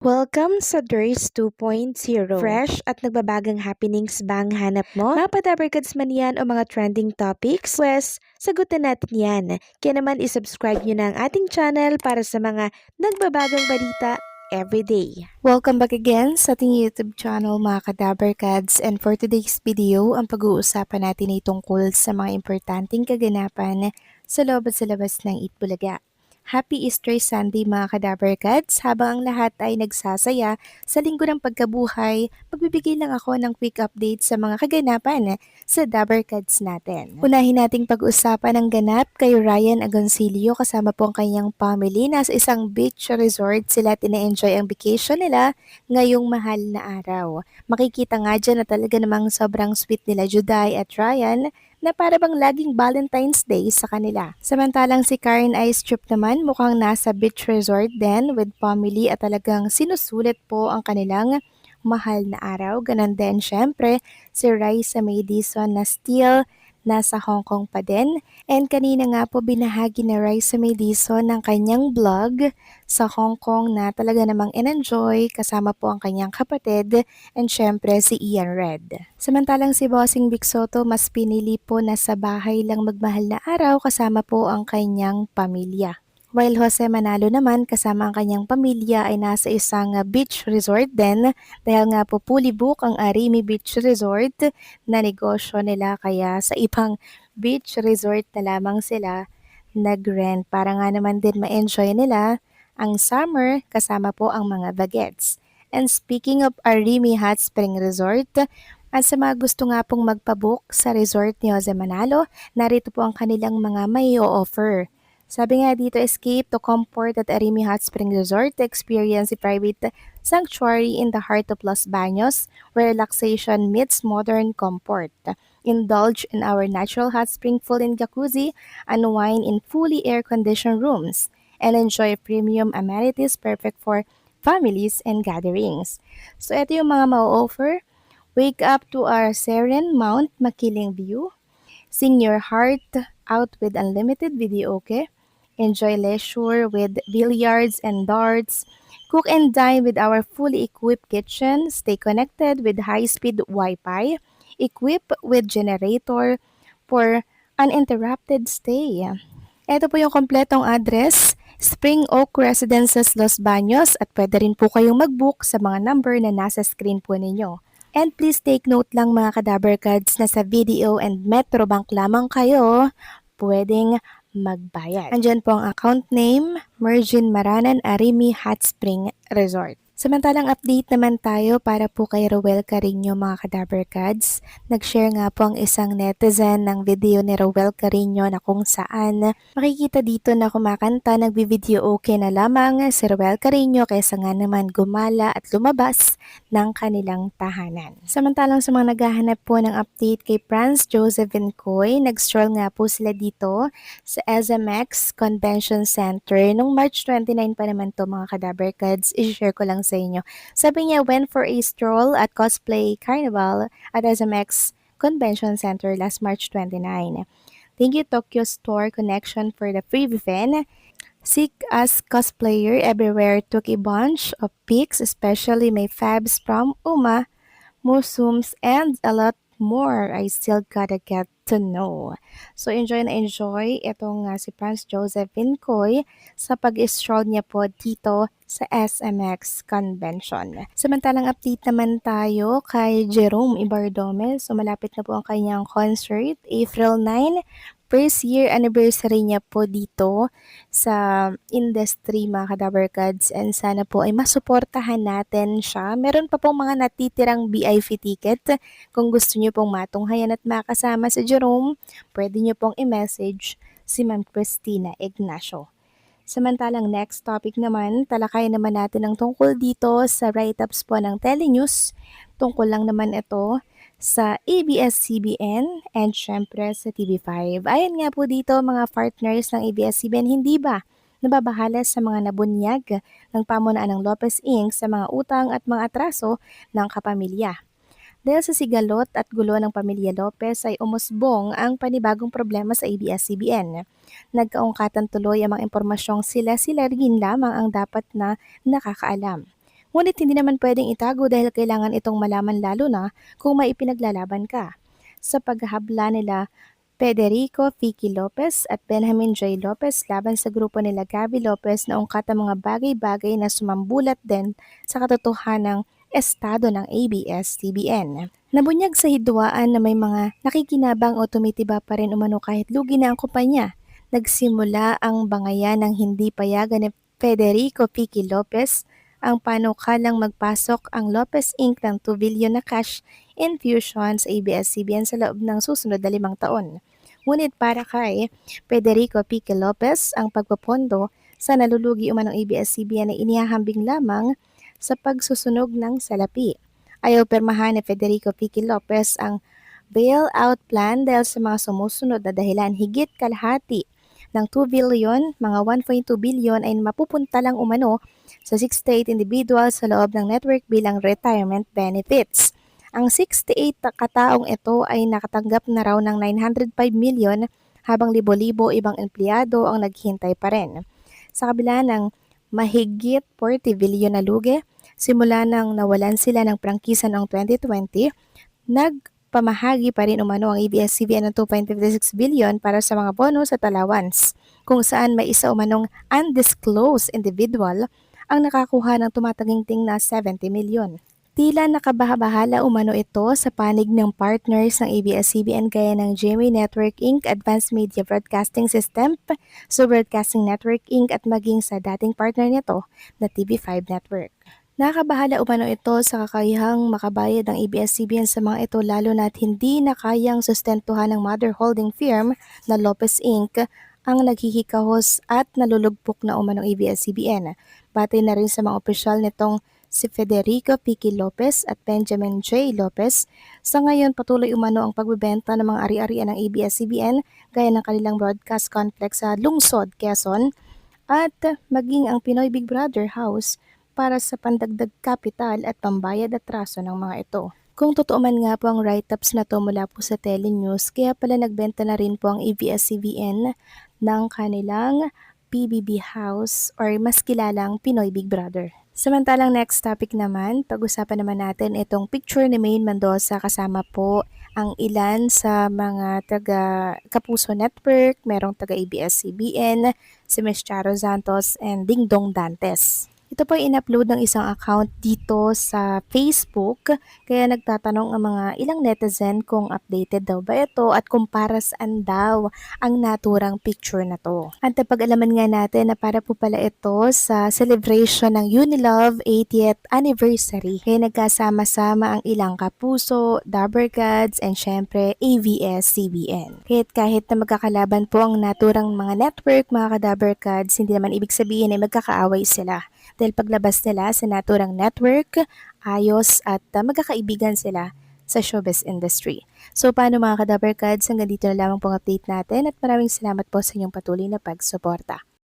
Welcome sa DRS 2.0. Fresh at nagbabagang happenings ba ang hanap mo? Mga padabarkads man yan o mga trending topics? Pwes, sagutin natin yan. Kaya naman isubscribe nyo na ang ating channel para sa mga nagbabagang balita everyday. Welcome back again sa ating YouTube channel mga kadabarkads, and for today's video, ang pag-uusapan natin ay tungkol sa mga importanteng kaganapan sa loob at sa labas ng Itbulaga. Happy Easter Sunday mga Kadabarkads! Habang ang lahat ay nagsasaya sa linggo ng pagkabuhay, magbibigay lang ako ng quick update sa mga kaganapan sa Dabarkads natin. Unahin nating pag-usapan ang ganap kay Ryan Agoncillo kasama po ang kanyang family. Nasa isang beach resort sila tina-enjoy ang vacation nila ngayong mahal na araw. Makikita nga dyan na talaga namang sobrang sweet nila Juday at Ryan na para bang laging Valentine's Day sa kanila. Samantalang si Karen Ice Trip naman mukhang nasa beach resort din with family at talagang sinusulit po ang kanilang mahal na araw. Ganon din syempre si Raisa May Dizon na still nasa Hong Kong pa din. And kanina nga po binahagi na Raisa May Dizon ng kanyang vlog sa Hong Kong na talaga namang in-enjoy kasama po ang kanyang kapatid and syempre si Ian Red. Samantalang si Bossing Vic Soto mas pinili po na sa bahay lang magmahal na araw kasama po ang kanyang pamilya. While Jose Manalo naman kasama ang kanyang pamilya ay nasa isang beach resort din dahil nga po fully book ang Arimi Beach Resort na negosyo nila, kaya sa ibang beach resort na lamang sila nag-rent para nga naman din ma-enjoy nila ang summer kasama po ang mga bagets. And speaking of Arimi Hot Spring Resort, at sa mga gusto nga pong magpabook sa resort ni Jose Manalo, narito po ang kanilang mga may offer. Sabi nga dito, escape to comfort at Arimi Hot Spring Resort to experience a private sanctuary in the heart of Los Baños where relaxation meets modern comfort. Indulge in our natural hot spring pool and jacuzzi, unwind in fully air-conditioned rooms, and enjoy premium amenities perfect for families and gatherings. So ito yung mga ma-offer. Wake up to our serene Mount Makiling view. Sing your heart out with unlimited video, okay? Enjoy leisure with billiards and darts. Cook and dine with our fully equipped kitchen. Stay connected with high-speed Wi-Fi. Equipped with generator for uninterrupted stay. Ito po yung kompletong address, Spring Oak Residences Los Baños, at pwede rin po kayong mag-book sa mga number na nasa screen po ninyo. And please take note lang mga Kadabarkads na sa video and Metrobank lamang kayo pwedeng magbayad. Andyan po ang account name, Mergin Maranan Arimi Hot Spring Resort. Samantalang update naman tayo para po kay Rowel Carino mga Kadabarkads. Nag-share nga po ang isang netizen ng video ni Rowel Carino na kung saan makikita dito na kumakanta, nagbi-video okay na lamang si Rowel Carino kaysa nga naman gumala at lumabas ng kanilang tahanan. Samantalang sa mga naghahanap po ng update kay Franz Joseph Vincoy, nag-stroll nga po sila dito sa SMX Convention Center. Nung March 29 pa naman to mga Kadabarkads, i-share ko lang sa inyo. Sabi niya, went for a stroll at cosplay carnival at SMX Convention Center last March 29. Thank you Tokyo Store Connection for the free event. Seek as cosplayer everywhere took a bunch of pics, especially my fabs from Uma, Musums, and a lot more. I still gotta get to know. So enjoy na enjoy itong si Franz Joseph Vincoy sa pag-stroll niya po dito sa SMX Convention. Samantalang update naman tayo kay Jerome Ibardome. So malapit na po ang kanyang concert, April 9. First year anniversary niya po dito sa industry mga Kadabarkads, and sana po ay masuportahan natin siya. Meron pa pong mga natitirang VIP ticket. Kung gusto niyo pong matunghayan at makasama si Jerome, pwede niyo pong i-message si Ma'am Christina Ignacio. Samantalang next topic naman, talakayan naman natin ang tungkol dito sa write-ups po ng Telenews. Tungkol lang naman ito sa ABS-CBN and syempre sa TV5. Ayon nga po dito mga partners ng ABS-CBN, hindi ba nababahala sa mga nabunyag ng pamunaan ng Lopez Inc. sa mga utang at mga atraso ng kapamilya. Dahil sa sigalot at gulo ng pamilya Lopez ay umusbong ang panibagong problema sa ABS-CBN. Nagkaungkatan tuloy ang mga impormasyong sila rin lamang ang dapat na nakakaalam. Ngunit hindi naman pwedeng itago dahil kailangan itong malaman lalo na kung may ipinaglalaban ka. Sa paghahabla nila Federico Vicky Lopez at Benjamin J. Lopez laban sa grupo nila Gabby Lopez na ungkat ang mga bagay-bagay na sumambulat din sa katotohanang estado ng ABS-CBN. Nabunyag sa hidwaan na may mga nakikinabang o tumitiba pa rin umano kahit lugi na ang kumpanya. Nagsimula ang bangayan ng hindi payagan ni Federico Vicky Lopez ang panukalang magpasok ang Lopez Inc. ng 2 billion na cash infusion sa ABS-CBN sa loob ng susunod na 5 taon. Ngunit para kay Federico Pique Lopez, ang pagpopondo sa nalulugi umanong ABS-CBN ay inihahambing lamang sa pagsusunog ng salapi. Ayaw permahan ni Federico Pique Lopez ang bailout plan dahil sa mga sumusunod na dahilan. Higit kalahati ng 2 billion, mga 1.2 billion ay mapupunta lang umano sa 68 individuals sa loob ng network bilang retirement benefits. Ang 68 kataong ito ay nakatanggap na raw ng 905 million habang libo-libo ibang empleyado ang naghihintay pa rin. Sa kabila ng mahigit 40 billion na lugi, simula nang nawalan sila ng prangkisa noong 2020, nagpamahagi pa rin umano ang ABS-CBN ng 2.56 billion para sa mga bonus at allowance, kung saan may isa umanong undisclosed individual ang nakakuha ng tumataginting na 70 million. Tila nakabahala umano ito sa panig ng partners ng ABS-CBN gaya ng GMA Network Inc., Advanced Media Broadcasting System, So Broadcasting Network Inc. at maging sa dating partner nito na TV5 Network. Nakakabahala umano ito sa kakayahang makabayad ng ABS-CBN sa mga ito lalo na't hindi na kayang sustentuhan ng mother holding firm na Lopez Inc. ang naghihikahos at nalulugpok na umanong ABS-CBN. Batay na rin sa mga opisyal nitong si Federico Pique Lopez at Benjamin J. Lopez. Sa ngayon patuloy umano ang pagbebenta ng mga ari-arian ng ABS-CBN gaya ng kanilang broadcast complex sa Lungsod, Quezon at maging ang Pinoy Big Brother House para sa pandagdag kapital at pambayad atraso ng mga ito. Kung totoo man nga po ang write-ups na to mula po sa Telenews, kaya pala nagbenta na rin po ang ABS-CBN ng kanilang PBB House or mas kilalang Pinoy Big Brother. Samantalang next topic naman, pag-usapan naman natin itong picture ni Maine Mendoza kasama po ang ilan sa mga taga Kapuso Network, merong taga ABS-CBN, si Ms. Charo Santos and Ding Dong Dantes. Ito po ay in-upload ng isang account dito sa Facebook, kaya nagtatanong ang mga ilang netizen kung updated daw ba ito at kung para saan daw ang naturang picture na to. At napag-alaman nga natin na para po pala ito sa celebration ng Unilove 80th anniversary. Kaya nagkasama-sama ang ilang Kapuso, Dabber Gods, and syempre ABS-CBN. Kahit na magkakalaban po ang naturang mga network, mga ka-Dabber Gods, hindi naman ibig sabihin ay magkakaaway sila. Dahil paglabas nila sa naturang network, ayos at magkakaibigan sila sa showbiz industry. So paano mga ka-Dabber Gods, hanggang dito na lamang pong update natin at maraming salamat po sa inyong patuloy na pagsuporta.